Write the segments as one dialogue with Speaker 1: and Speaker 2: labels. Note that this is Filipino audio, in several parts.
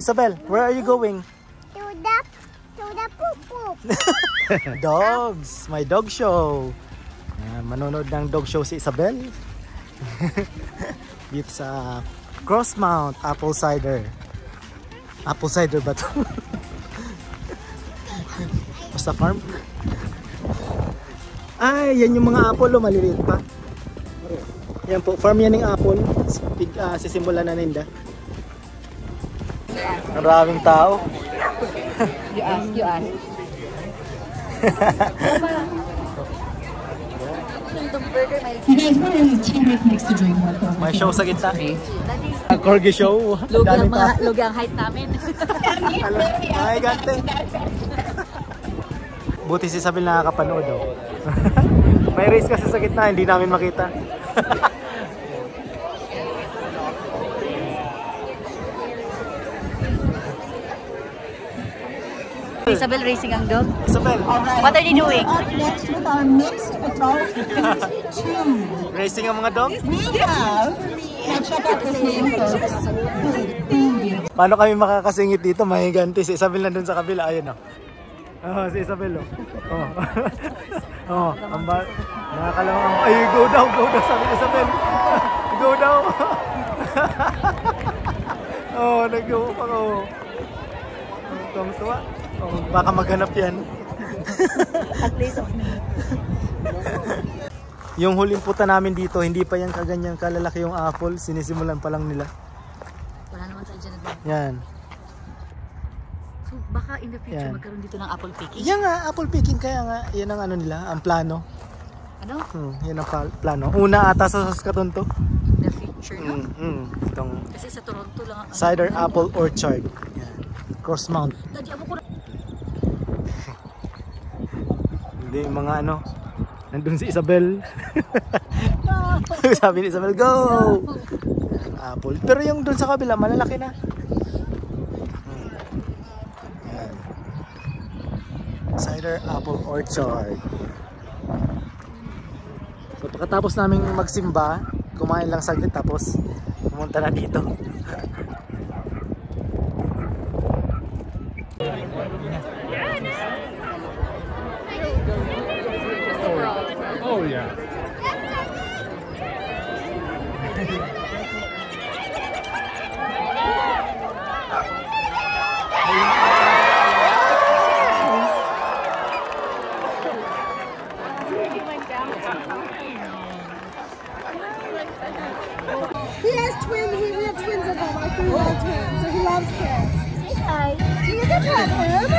Speaker 1: Isabel, where are you going?
Speaker 2: To the poop.
Speaker 1: Dogs. My dog show. Ayan, manonood ng dog show si Isabel. Dito sa Crossmount Apple Cider. Apple cider ba ito? Basta farm. Ay, yan yung mga apple, maliliit pa. Yan po, farm yan ng apple. Sisimula na ninda. Maraming tao.
Speaker 2: You ask.
Speaker 1: May show sa gitna. Corgi show.
Speaker 2: Lugi ang height namin.
Speaker 1: Ay, gante. Buti si Isabel nakakapanood. May race kasi sa gitna, hindi namin makita.
Speaker 2: Isabel racing ang dog.
Speaker 1: Isabel,
Speaker 2: What are they doing?
Speaker 3: Next with our mixed adult
Speaker 1: racing ang mga dog?
Speaker 3: we have, check out this name folks,
Speaker 1: Paano kami makakasingit dito? May ganti. Si Isabel nandun sa kabila. Ayun o. Oh, si Isabel o. Oh. Nakakalawang. Ay, go daw. Sabi ni Isabel. Go daw. Oh, nag-go pa ko. Tuwa. Oh, baka maghanap yan.
Speaker 2: At least of me.
Speaker 1: Yung huling puta namin dito, hindi pa yan kaganyan kalalaki yung apple. Sinisimulan pa lang nila.
Speaker 2: Wala naman sa dyan.
Speaker 1: Yan.
Speaker 2: So baka in the future
Speaker 1: Yan.
Speaker 2: magkaroon dito ng apple picking?
Speaker 1: Yan nga, apple picking. Kaya nga, yan ang ano nila, ang plano.
Speaker 2: Ano?
Speaker 1: Yan ang plano. Una ata sa Saskatoon to.
Speaker 2: In the future, no?
Speaker 1: Itong
Speaker 2: Kasi sa Toronto lang ang
Speaker 1: Cider Apple Orchard. Yan. Crossmount.
Speaker 2: Daddy, ako ko na.
Speaker 1: Hindi, mga ano. Nandun si Isabel. Sabi ni Isabel, go! Apple. Pero yung dun sa kabila, malalaki na. Yan. Cider Apple Orchard. So pagkatapos namin magsimba, kumain lang saglit tapos pumunta na dito.
Speaker 4: Oh yeah.
Speaker 3: He has twins. We have twins at home. Like 3 little twins, so he loves kids. Say hi. You can pet him.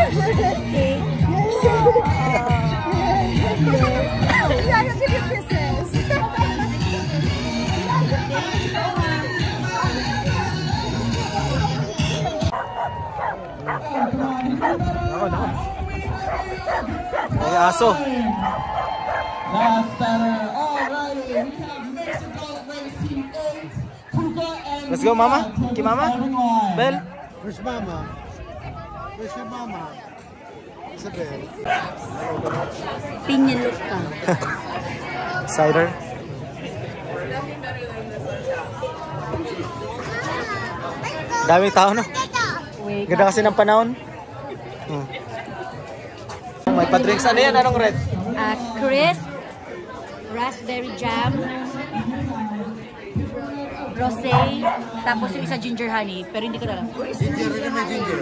Speaker 3: Yeah, he'll give you kisses.
Speaker 1: Ako. May aso.
Speaker 4: Last batter. Alrighty, we have mixed adult racing 8. Puka and
Speaker 1: Let's go, Mama. Okay, Mama. Bel.
Speaker 5: Where's Mama? Where's your Mama? Isabel.
Speaker 2: Pinya look ka.
Speaker 1: Cider. Daming tao na. Ganda kasi ng panahon. May pa-drinks. Ano yan? Anong red?
Speaker 2: Crisp, raspberry jam, rosé, tapos yung isa ginger honey, pero hindi ko na alam.
Speaker 5: Ginger, hindi may ginger.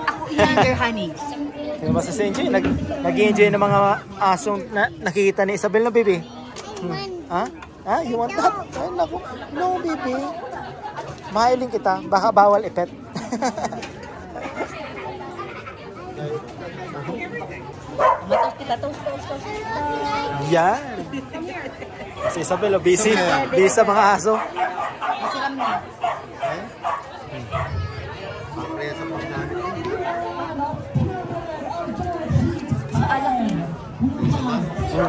Speaker 2: Ako ginger honey.
Speaker 1: Yung masasa-enjoy. Nag-enjoy ng mga asong nakikita ni Isabel na, baby. Ha? Ah, you want that? Ay, naku. No, baby. Mahiling kita. Baka bawal ipet.
Speaker 2: Toast.
Speaker 1: Yan. Si Isabel, busy. Busy sa mga aso.
Speaker 2: Masiram na.
Speaker 5: Kaya sa pagkain.
Speaker 2: Alam niyo.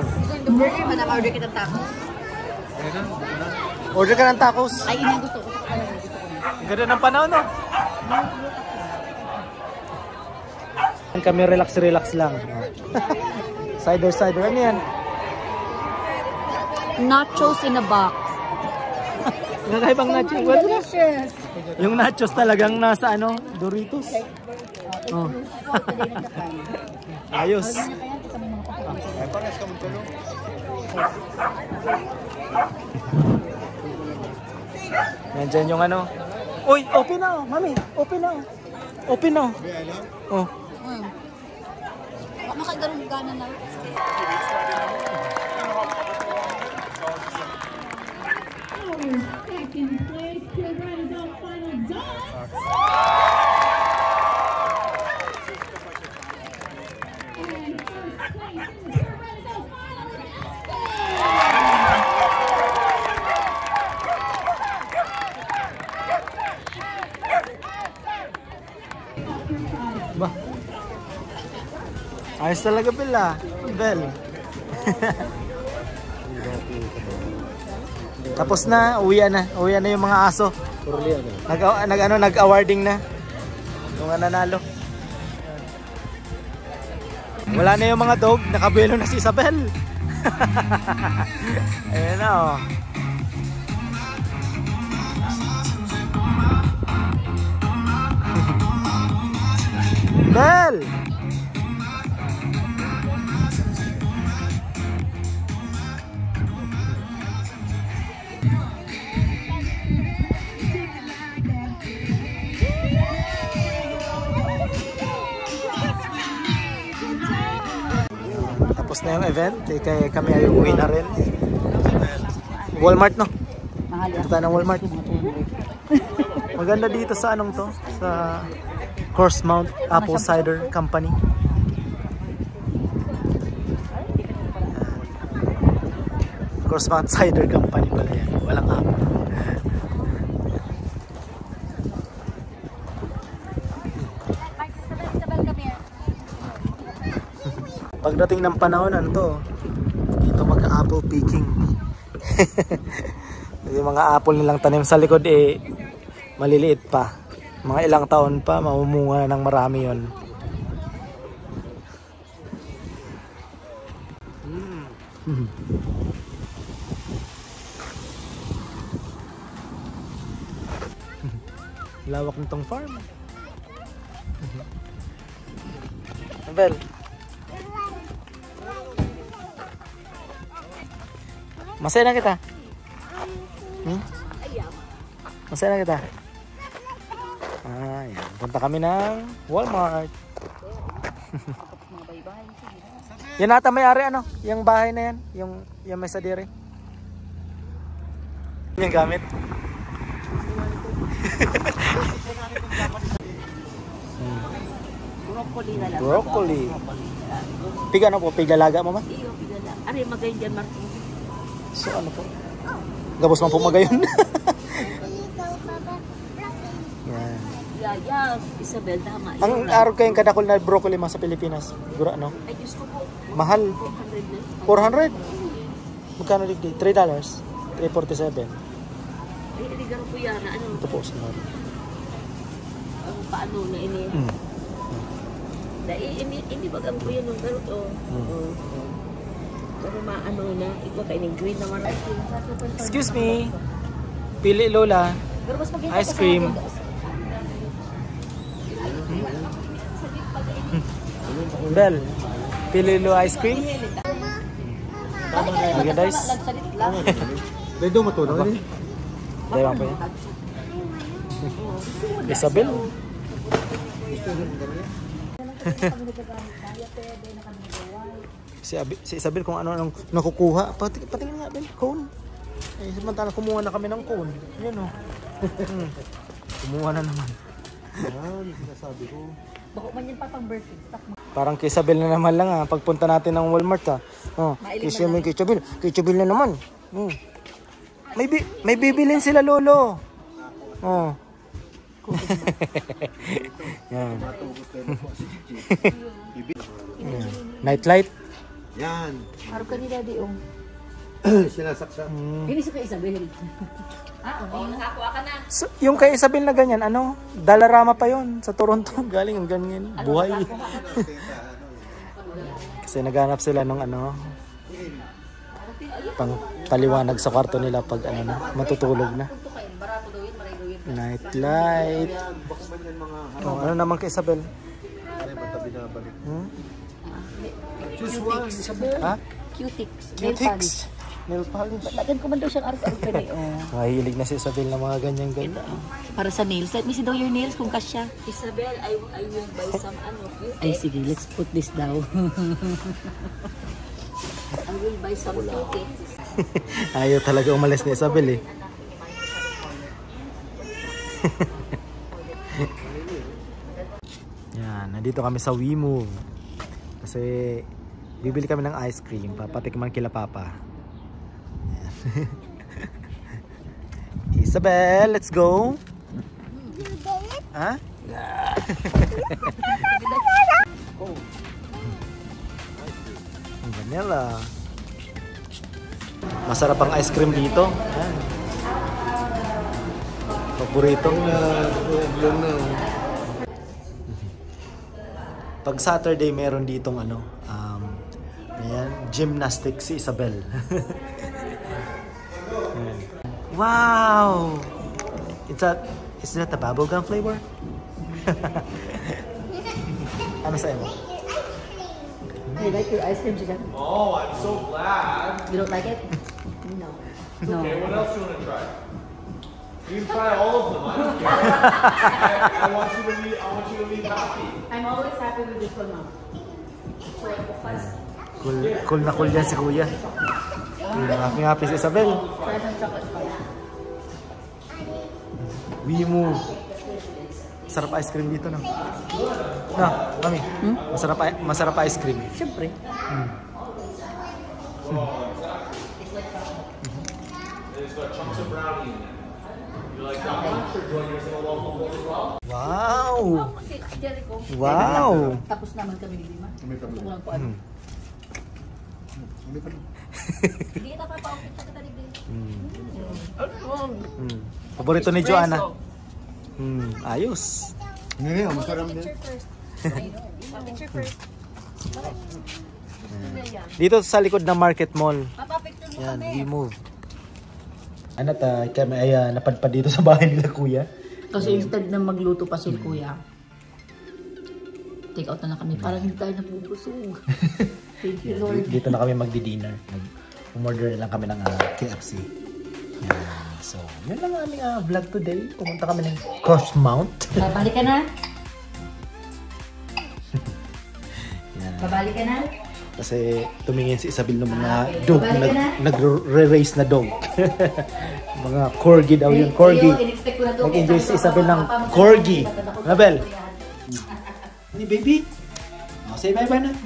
Speaker 2: Gusto burger ba naka-order kita ng tacos?
Speaker 1: Order ka ng tacos.
Speaker 2: Ay, yun ang gusto ko.
Speaker 1: Ang ganda ng panahon, no? Kami relax lang. Cider. Ano yan?
Speaker 2: Nachos in a box.
Speaker 1: Kakaibang nachos. What?
Speaker 3: Delicious.
Speaker 1: Yung nachos talagang nasa ano, Doritos. Oh. Ayos.
Speaker 5: Ay, pares ka magtulo.
Speaker 1: Nandiyan yung ano. Uy, open na oh, mami. Open na oh. Open na oh. Oh.
Speaker 2: Makagarong gana na.
Speaker 3: Second place, Pure Renaissance final dance. And first place in the Pure Renaissance final
Speaker 1: Ba. Ayos talaga Bel. Tapos na, uwi na yung mga aso. Nag-awarding na. Yung nanalo. Wala na yung mga dog, nakabelo na si Isabel. Ayan na oh. Bel! Tapos na yung event, kaya kami ay uwi na rin. Walmart no? Punta ng Walmart. Maganda dito sa anong to? Sa Coursemount Apple Cider Company. Coursemount Cider Company pala yan. Walang apple. Pagdating ng panahon, ano to? Dito mag-apple picking. Yung mga apple nilang tanim sa likod maliliit pa. Mga ilang taon pa, mamumunga na ng marami yun. Lawak nitong farm. Bel. Masaya na kita. Masaya na kita. Ayan. Punta kami ng Walmart. Yan ata may-ari ano? Yung bahay na yan. Yung may sadiri. Yung gamit.
Speaker 2: Broccoli na lang.
Speaker 1: Broccoli. Piga ano po? Piglalaga mo ba?
Speaker 2: Iyo, pigala. Ari, magayon dyan, Martin.
Speaker 1: So ano po? Gabos man po magayon. Yan.
Speaker 2: Yeah, Isabel, tama.
Speaker 1: Ang araw kayong kadakol na broccoli mga sa Pilipinas. Siguro ano?
Speaker 2: Ay, Diyos ko po.
Speaker 1: Mahal.
Speaker 2: 400 na.
Speaker 1: 400? Magkano digdi? $3? 347.
Speaker 2: Ay, iligaro po yan. Ano?
Speaker 1: Ito po, senyor.
Speaker 2: Ang paano na ini. Ini bagang po yan ng garot. Pero maano na. Ikaw kayo ng green naman.
Speaker 1: Excuse me. Pili Lola. Ice cream. Bel. Pili Lola ice cream. Maganda guys.
Speaker 5: Dahil doon matulog rin.
Speaker 1: Dayang pa yan. Isabel. Si Isabel kung ano-anong nakukuha. Patingin nga Bel, cone. Eh, samantala kumuha na kami ng cone. Yan o. Kumuha na naman.
Speaker 5: Yan, sinasabi ko.
Speaker 2: Bako man yan pa pang birthday.
Speaker 1: Parang kay Isabel na naman lang pagpunta natin ng Walmart kay Isabel na naman. May bibilin sila lolo. Yan. Nightlight.
Speaker 5: Yan.
Speaker 2: Harap ka ni Daddy,
Speaker 5: Sinasaksak.
Speaker 2: Hindi sa kay Isabel. Nakakuha ka na.
Speaker 1: So, yung kay Isabel na ganyan, Dalarama pa yon sa Toronto. Galing ang ganyan. Buhay. Kasi naghanap sila ng pang paliwanag sa kwarto nila pag matutulog na.
Speaker 2: Barato daw yun, maray daw yun.
Speaker 1: Night light.
Speaker 5: Yan, box man yan mga
Speaker 1: Oh, ano naman kay Isabel?
Speaker 5: Ay, ba't tabi na balik?
Speaker 2: Choose one, Isabel.
Speaker 1: Ha?
Speaker 2: Cutics.
Speaker 1: Cutics. Nail polish.
Speaker 2: Lagyan ko man daw siyang arte-arte na yun.
Speaker 1: Mahilig na si Isabel ng mga ganyan-ganyan.
Speaker 2: Para sa nails. Let me see daw your nails kung kasya.
Speaker 6: Isabel, I will buy some
Speaker 2: Ay, sige. Let's put this down.
Speaker 6: I will buy some cupcakes.
Speaker 1: Ayaw talaga umalis ni Isabel eh. Yan, nandito kami sa WeMove. Kasi bibili kami ng ice cream. Papatikman kila Papa. Yan. Isabel, let's go. Ha? Vanilla. Masarap ang ice cream dito. Yan. Paborito.
Speaker 5: Yan na.
Speaker 1: Pag Saturday meron ditong ano, ayan, gymnastics si Isabel. Wow! Is that a bubblegum flavor? Ano sa'yo mo?
Speaker 2: You like your ice cream, Suzanne?
Speaker 4: Oh, I'm so glad.
Speaker 2: You don't like it? No. No.
Speaker 4: Okay, what else do you want to try? You can try all of them. I don't care. I want you to leave happy.
Speaker 2: I'm always happy with this one, Mom.
Speaker 1: Cool na cool yan si Kuya. Happy si Isabel.
Speaker 2: Try some chocolate fudge.
Speaker 1: WeMove. Sarap ice cream dito, no? No, Mami. Masarap ice cream.
Speaker 2: Siyempre.
Speaker 4: It's got chunks of brownie in there. You like that much or do you want yours in a waffle bowl as well?
Speaker 1: Wow!
Speaker 2: Kasi Jericho.
Speaker 1: Wow!
Speaker 2: Tapos naman kami ni Lima. Gusto ko lang po ano. Hindi kita pa-outfit sa katalig din.
Speaker 1: Paborito ni Joanna. Ayos.
Speaker 5: Hindi, masarap din.
Speaker 2: Picture first.
Speaker 1: Dito sa likod ng Market Mall.
Speaker 2: Papapicture mo
Speaker 1: Yan,
Speaker 2: kami.
Speaker 1: WeMove. Ano ta, kami ay napadpad dito sa bahay nila Kuya.
Speaker 2: Kasi instead na magluto pa si Kuya, take out na lang kami. Parang hindi tayo nabubusog. Thank you, Lord.
Speaker 1: Dito na kami magdi-dinner. Umorder na lang kami ng KFC. Yan. So, yun lang ang aming vlog today. Pumunta kami ng Crossmount.
Speaker 2: Babalik ka na?
Speaker 1: Yan.
Speaker 2: Babalik ka na?
Speaker 1: Kasi tumingin si Isabel ng mga dog, nagre-race na dog. Mga corgi daw yun, corgi. Nag-enjoy si Isabel ng corgi. Isabel? Ni baby? Say bye-bye na.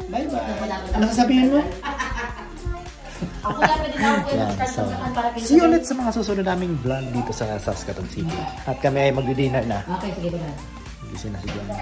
Speaker 1: Bye-bye. Ano sasabihin mo?
Speaker 2: Ako lang pwede na ako
Speaker 1: Yan, so, see you ulit sa mga susunod naming vlog dito sa Saskatoon City. At kami ay magdi-dinner na.
Speaker 2: Okay, sige ba na?
Speaker 1: Gising na si Joanna.